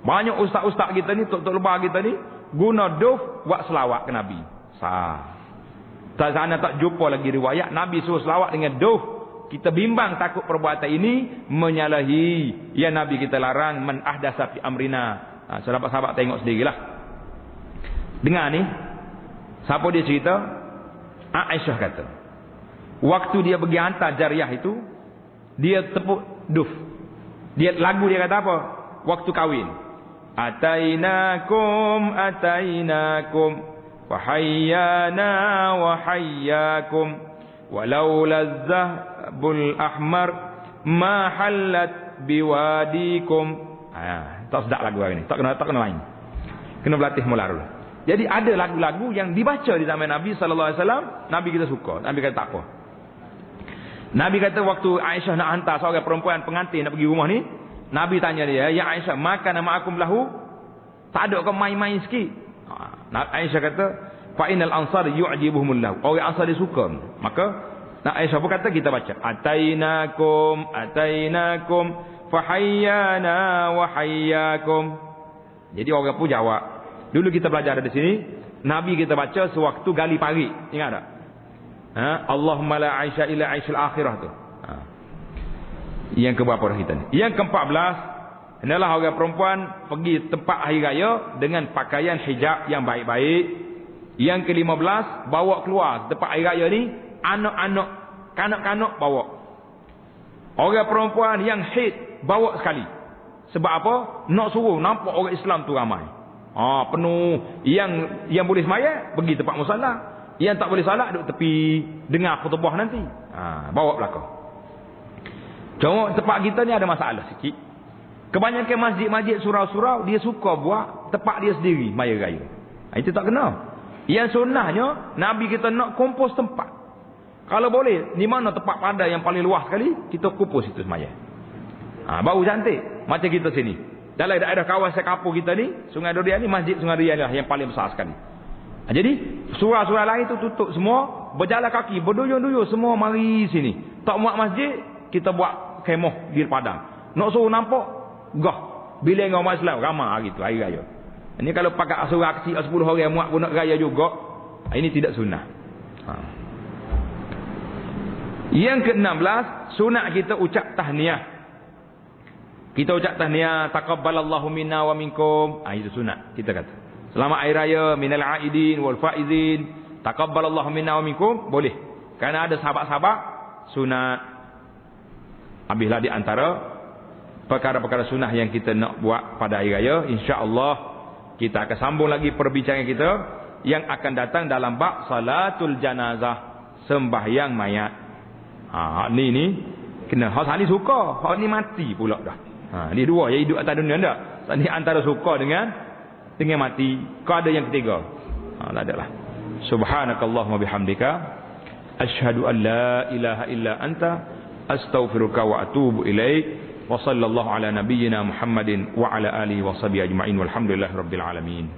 Banyak ustaz-ustaz kita ni, tok-tok lebar kita ni guna duf buat selawat ke Nabi. Tak sana tak jumpa lagi riwayat Nabi suruh selawat dengan duf. Kita bimbang takut perbuatan ini menyalahi yang Nabi kita larang, man ahdasa fi amrina. Sahabat-sahabat tengok sendirilah. Dengar ni, siapa dia cerita? Aisyah kata, waktu dia pergi hantar jariyah itu, dia tepuk duf. Lagu dia kata apa? Waktu kahwin. Atainakum fahayyana wa hayyakum walau lazzahbul ahmar ma halat biwadikum. Tak sedap lagu hari ni. Tak kena main. Kena berlatih mula dulu. Jadi ada lagu-lagu yang dibaca di zaman Nabi sallallahu alaihi wasallam, Nabi kita suka. Nabi kata tak apa. Nabi kata waktu Aisyah nak hantar seorang perempuan pengantin nak pergi rumah ni, Nabi tanya dia, "Ya Aisyah, makan nama akum lahu?" Tak ada kau main-main sikit. Aisyah kata, "Fa innal ansar yu'jibuhumul lahu." Orang Ansar dia suka. Maka Aisyah pun kata kita baca, "Atainakum fahayyana wa hayyakum." Jadi orang pun jawab. Dulu kita belajar di sini, Nabi kita baca sewaktu gali parit. Ingat tak? Allahumma la aisha illa aishul akhirah tu. Yang keberapa dah kita ni? Yang ke-14, adalah orang perempuan pergi tempat hari raya dengan pakaian hijab yang baik-baik. Yang ke-15, bawa keluar tempat hari raya ni anak-anak, kanak-kanak bawa. Orang perempuan yang haid bawa sekali. Sebab apa? Nak suruh nampak orang Islam tu ramai. Penuh. Yang boleh semaya pergi tempat musalla. Yang tak boleh salat duduk tepi dengar khutbah nanti. Bawa belakang. Cuma tempat kita ni ada masalah sikit. Kebanyakan masjid-masjid surau-surau dia suka buat tempat dia sendiri maya raya. Itu tak kena. Yang sunnahnya Nabi kita nak kompos tempat. Kalau boleh, di mana tempat padat yang paling luas sekali, kita kompos itu semaya. Baru cantik. Macam kita sini. Dalam daerah kawasan kampung kita ni, Sungai Durian ni, masjid Sungai Durian lah yang paling besar sekali. Jadi surau-surau lain tu tutup semua, berjalan kaki, berduyun-duyun semua mari sini. Tak muat masjid, kita buat kemah di padang. Nak suruh nampak gah bila orang Islam ramai hari tu hari raya. Ini kalau pakai surau kecil 10 orang muat pun nak raya juga, ini tidak sunnah. Yang ke-16, sunat kita ucap tahniah. Kita ucap tahniah, taqabbalallahu minna wa minkum. Itu sunat kita kata. Selamat hari raya minal aidin wal faizin. Taqabbalallahu minna wa minkum, boleh. Kerana ada sahabat-sahabat sunat. Habislah di antara perkara-perkara sunnah yang kita nak buat pada hari raya, insya-Allah kita akan sambung lagi perbincangan kita yang akan datang dalam bab salatul janazah, sembahyang mayat. Ni kena hak ni suka, hak ni mati pula dah. Ni dua yang hidup atas dunia ndak. Ni antara suka dengan mati. Kau ada yang ketiga. Tak ada lah. Subhanakallahumma bihamdika asyhadu an la ilaha illa anta astaghfiruka wa atubu ilaik. Wa sallallahu ala nabiyyina Muhammadin wa ala alihi wa sahbihi ajma'in walhamdulillahi rabbil alamin.